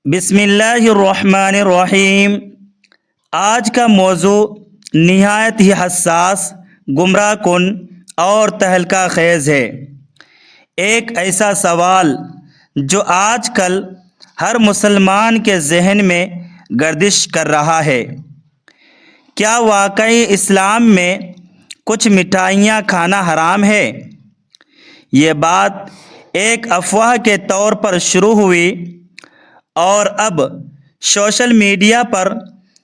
بسم اللہ الرحمن الرحیم۔ آج کا موضوع نہایت ہی حساس، گمراہ کن اور تہلکہ خیز ہے۔ ایک ایسا سوال جو آج کل ہر مسلمان کے ذہن میں گردش کر رہا ہے: کیا واقعی اسلام میں کچھ مٹھائیاں کھانا حرام ہے؟ یہ بات ایک افواہ کے طور پر شروع ہوئی اور اب سوشل میڈیا پر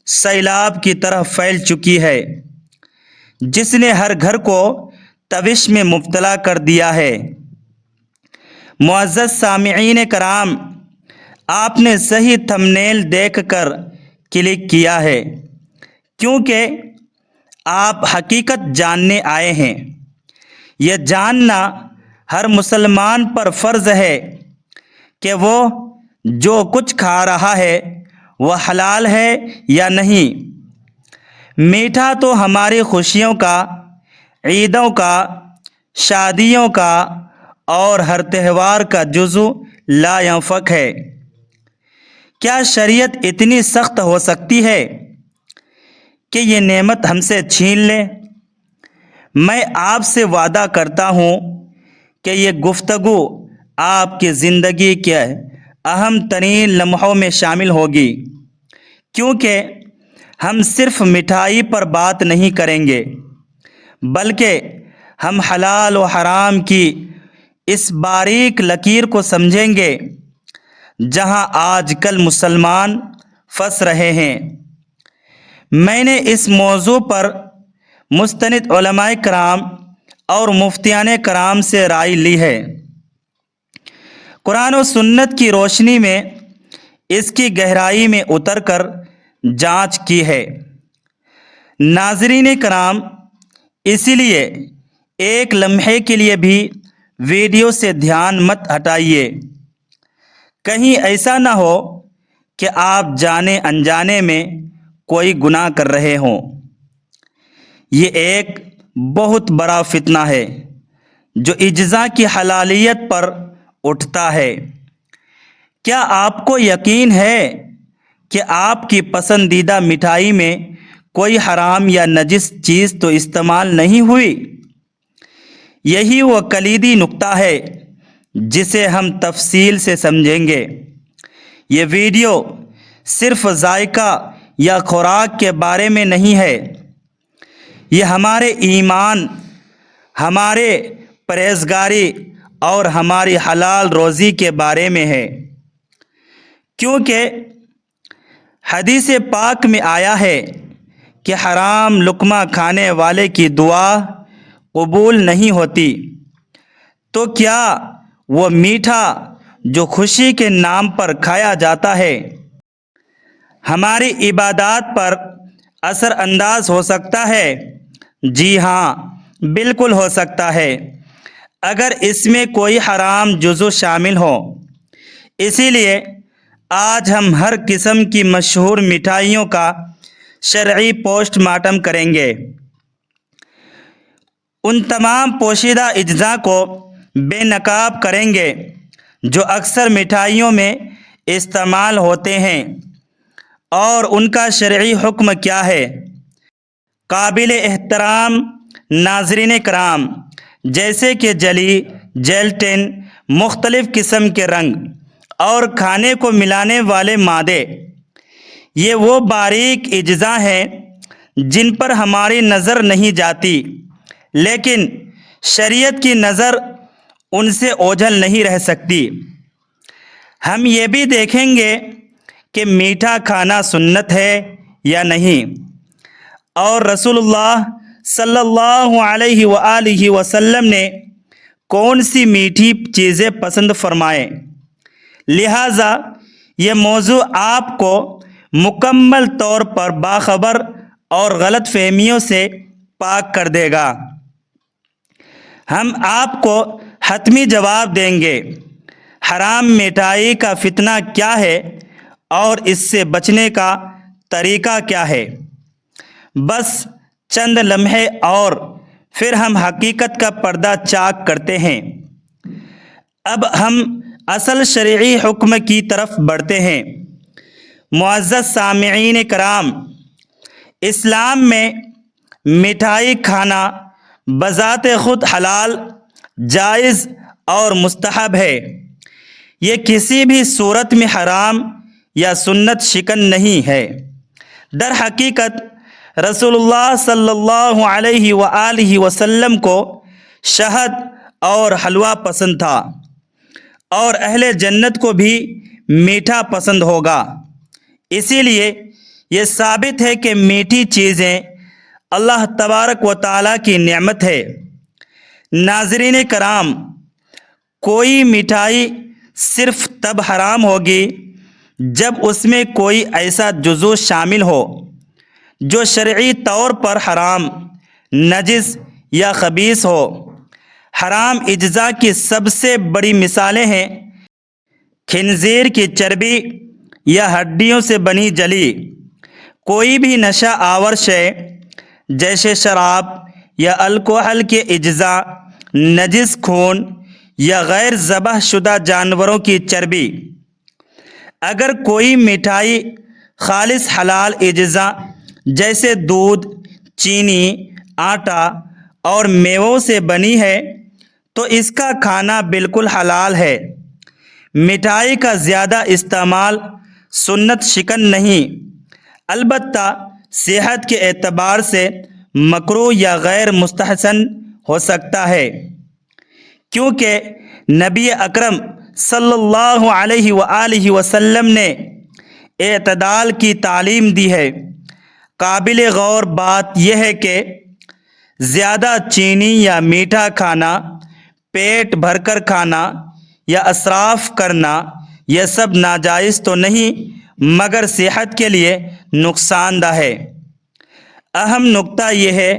سیلاب کی طرح پھیل چکی ہے، جس نے ہر گھر کو تشویش میں مبتلا کر دیا ہے۔ معزز سامعین کرام، آپ نے صحیح تھمبنیل دیکھ کر کلک کیا ہے، کیونکہ آپ حقیقت جاننے آئے ہیں۔ یہ جاننا ہر مسلمان پر فرض ہے کہ وہ جو کچھ کھا رہا ہے وہ حلال ہے یا نہیں۔ میٹھا تو ہماری خوشیوں کا، عیدوں کا، شادیوں کا اور ہر تہوار کا جزو لا ینفک ہے۔ کیا شریعت اتنی سخت ہو سکتی ہے کہ یہ نعمت ہم سے چھین لے؟ میں آپ سے وعدہ کرتا ہوں کہ یہ گفتگو آپ کی زندگی کے اہم ترین لمحوں میں شامل ہوگی، کیونکہ ہم صرف مٹھائی پر بات نہیں کریں گے، بلکہ ہم حلال و حرام کی اس باریک لکیر کو سمجھیں گے جہاں آج کل مسلمان پھنس رہے ہیں۔ میں نے اس موضوع پر مستند علماء کرام اور مفتیان کرام سے رائے لی ہے۔ قرآن و سنت کی روشنی میں اس کی گہرائی میں اتر کر جانچ کی ہے۔ ناظرین کرام، اسی لیے ایک لمحے کے لیے بھی ویڈیو سے دھیان مت ہٹائیے، کہیں ایسا نہ ہو کہ آپ جانے انجانے میں کوئی گناہ کر رہے ہوں۔ یہ ایک بہت بڑا فتنہ ہے جو اجزاء کی حلالیت پر اٹھتا ہے۔ کیا آپ کو یقین ہے کہ آپ کی پسندیدہ مٹھائی میں کوئی حرام یا نجس چیز تو استعمال نہیں ہوئی؟ یہی وہ کلیدی نقطہ ہے جسے ہم تفصیل سے سمجھیں گے۔ یہ ویڈیو صرف ذائقہ یا خوراک کے بارے میں نہیں ہے، یہ ہمارے ایمان، ہمارے پرہیزگاری اور ہماری حلال روزی کے بارے میں ہے، کیونکہ حدیث پاک میں آیا ہے کہ حرام لقمہ کھانے والے کی دعا قبول نہیں ہوتی۔ تو کیا وہ میٹھا جو خوشی کے نام پر کھایا جاتا ہے ہماری عبادات پر اثر انداز ہو سکتا ہے؟ جی ہاں، بالکل ہو سکتا ہے، اگر اس میں کوئی حرام جزو شامل ہو۔ اسی لیے آج ہم ہر قسم کی مشہور مٹھائیوں کا شرعی پوسٹ مارٹم کریں گے، ان تمام پوشیدہ اجزاء کو بے نقاب کریں گے جو اکثر مٹھائیوں میں استعمال ہوتے ہیں، اور ان کا شرعی حکم کیا ہے۔ قابل احترام ناظرین کرام، جیسے کہ جلی، جیلٹن، مختلف قسم کے رنگ اور کھانے کو ملانے والے مادے، یہ وہ باریک اجزاء ہیں جن پر ہماری نظر نہیں جاتی، لیکن شریعت کی نظر ان سے اوجھل نہیں رہ سکتی۔ ہم یہ بھی دیکھیں گے کہ میٹھا کھانا سنت ہے یا نہیں، اور رسول اللہ صلی اللہ علیہ وآلہ وسلم نے کون سی میٹھی چیزیں پسند فرمائیں۔ لہٰذا یہ موضوع آپ کو مکمل طور پر باخبر اور غلط فہمیوں سے پاک کر دے گا۔ ہم آپ کو حتمی جواب دیں گے، حرام مٹھائی کا فتنہ کیا ہے اور اس سے بچنے کا طریقہ کیا ہے۔ بس چند لمحے اور پھر ہم حقیقت کا پردہ چاک کرتے ہیں۔ اب ہم اصل شرعی حکم کی طرف بڑھتے ہیں۔ معزز سامعین کرام، اسلام میں مٹھائی کھانا بذات خود حلال، جائز اور مستحب ہے۔ یہ کسی بھی صورت میں حرام یا سنت شکن نہیں ہے۔ در حقیقت رسول اللہ صلی اللہ علیہ وآلہ وسلم کو شہد اور حلوہ پسند تھا، اور اہل جنت کو بھی میٹھا پسند ہوگا۔ اسی لیے یہ ثابت ہے کہ میٹھی چیزیں اللہ تبارک و تعالیٰ کی نعمت ہے۔ ناظرین کرام، کوئی مٹھائی صرف تب حرام ہوگی جب اس میں کوئی ایسا جزو شامل ہو جو شرعی طور پر حرام، نجس یا خبیث ہو۔ حرام اجزاء کی سب سے بڑی مثالیں ہیں خنزیر کی چربی یا ہڈیوں سے بنی جلی، کوئی بھی نشہ آور شے جیسے شراب یا الکوحل کے اجزاء، نجس خون یا غیر ذبح شدہ جانوروں کی چربی۔ اگر کوئی مٹھائی خالص حلال اجزاء جیسے دودھ، چینی، آٹا اور میووں سے بنی ہے تو اس کا کھانا بالکل حلال ہے۔ مٹھائی کا زیادہ استعمال سنت شکن نہیں، البتہ صحت کے اعتبار سے مکروہ یا غیر مستحسن ہو سکتا ہے، کیونکہ نبی اکرم صلی اللہ علیہ وآلہ وسلم نے اعتدال کی تعلیم دی ہے۔ قابل غور بات یہ ہے کہ زیادہ چینی یا میٹھا کھانا، پیٹ بھر کر کھانا یا اسراف کرنا، یہ سب ناجائز تو نہیں مگر صحت کے لیے نقصان دہ ہے۔ اہم نکتہ یہ ہے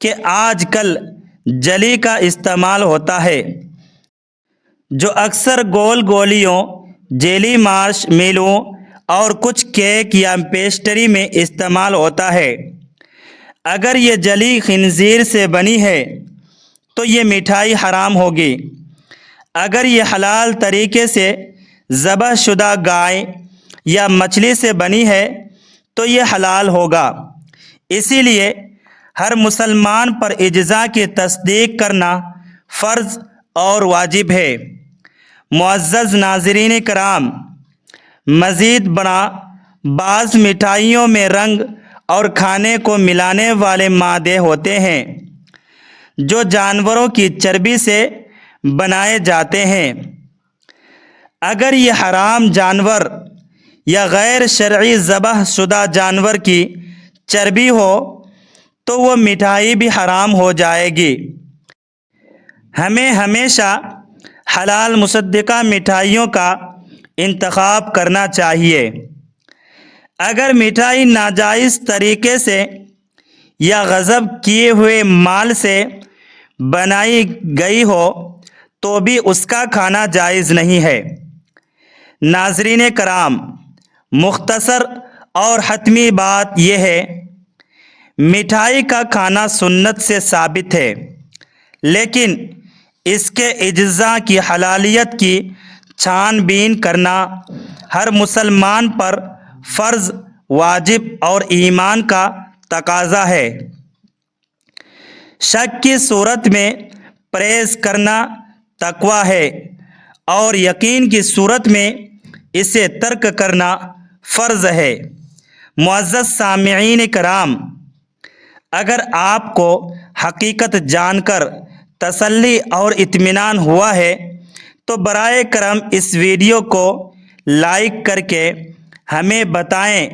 کہ آج کل جلی کا استعمال ہوتا ہے، جو اکثر گول گولیوں، جیلی مارش میلوں اور کچھ کیک یا پیسٹری میں استعمال ہوتا ہے۔ اگر یہ جلی خنزیر سے بنی ہے تو یہ مٹھائی حرام ہوگی۔ اگر یہ حلال طریقے سے ذبح شدہ گائے یا مچھلی سے بنی ہے تو یہ حلال ہوگا۔ اسی لیے ہر مسلمان پر اجزاء کی تصدیق کرنا فرض اور واجب ہے۔ معزز ناظرین کرام، مزید برآں بعض مٹھائیوں میں رنگ اور کھانے کو ملانے والے مادے ہوتے ہیں جو جانوروں کی چربی سے بنائے جاتے ہیں۔ اگر یہ حرام جانور یا غیر شرعی ذبح شدہ جانور کی چربی ہو تو وہ مٹھائی بھی حرام ہو جائے گی۔ ہمیں ہمیشہ حلال مصدقہ مٹھائیوں کا انتخاب کرنا چاہیے۔ اگر مٹھائی ناجائز طریقے سے یا غصب کیے ہوئے مال سے بنائی گئی ہو تو بھی اس کا کھانا جائز نہیں ہے۔ ناظرین کرام، مختصر اور حتمی بات یہ ہے، مٹھائی کا کھانا سنت سے ثابت ہے، لیکن اس کے اجزاء کی حلالیت کی چھان بین کرنا ہر مسلمان پر فرض، واجب اور ایمان کا تقاضا ہے۔ شک کی صورت میں پرہیز کرنا تقویٰ ہے اور یقین کی صورت میں اسے ترک کرنا فرض ہے۔ معزز سامعین کرام، اگر آپ کو حقیقت جان کر تسلی اور اطمینان ہوا ہے تو برائے کرم اس ویڈیو کو لائک کر کے ہمیں بتائیں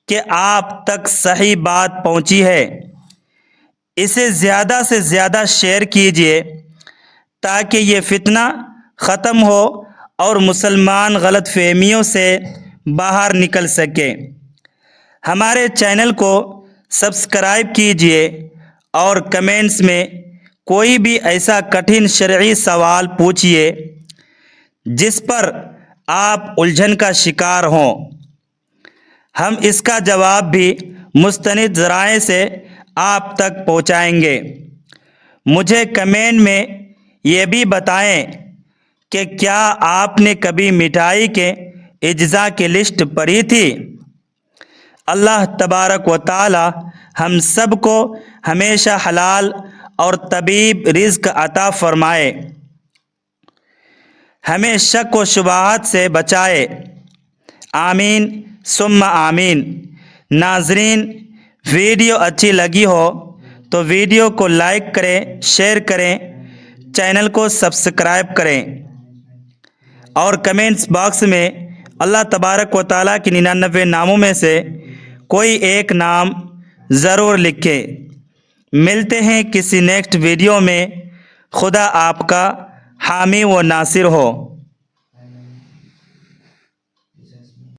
کہ آپ تک صحیح بات پہنچی ہے۔ اسے زیادہ سے زیادہ شیئر کیجیے تاکہ یہ فتنہ ختم ہو اور مسلمان غلط فہمیوں سے باہر نکل سکے۔ ہمارے چینل کو سبسکرائب کیجیے اور کمنٹس میں کوئی بھی ایسا کٹھن شرعی سوال پوچھیے جس پر آپ الجھن کا شکار ہوں۔ ہم اس کا جواب بھی مستند ذرائع سے آپ تک پہنچائیں گے۔ مجھے کمنٹ میں یہ بھی بتائیں کہ کیا آپ نے کبھی مٹھائی کے اجزاء کی لسٹ پڑھی تھی۔ اللہ تبارک و تعالی ہم سب کو ہمیشہ حلال اور طیب رزق عطا فرمائے، ہمیں شک و شبہات سے بچائے، آمین ثم آمین۔ ناظرین، ویڈیو اچھی لگی ہو تو ویڈیو کو لائک کریں، شیئر کریں، چینل کو سبسکرائب کریں اور کمنٹس باکس میں اللہ تبارک و تعالیٰ کی 99 ناموں میں سے کوئی ایک نام ضرور لکھیں۔ ملتے ہیں کسی نیکسٹ ویڈیو میں۔ خدا آپ کا حامی و ناصر ہو۔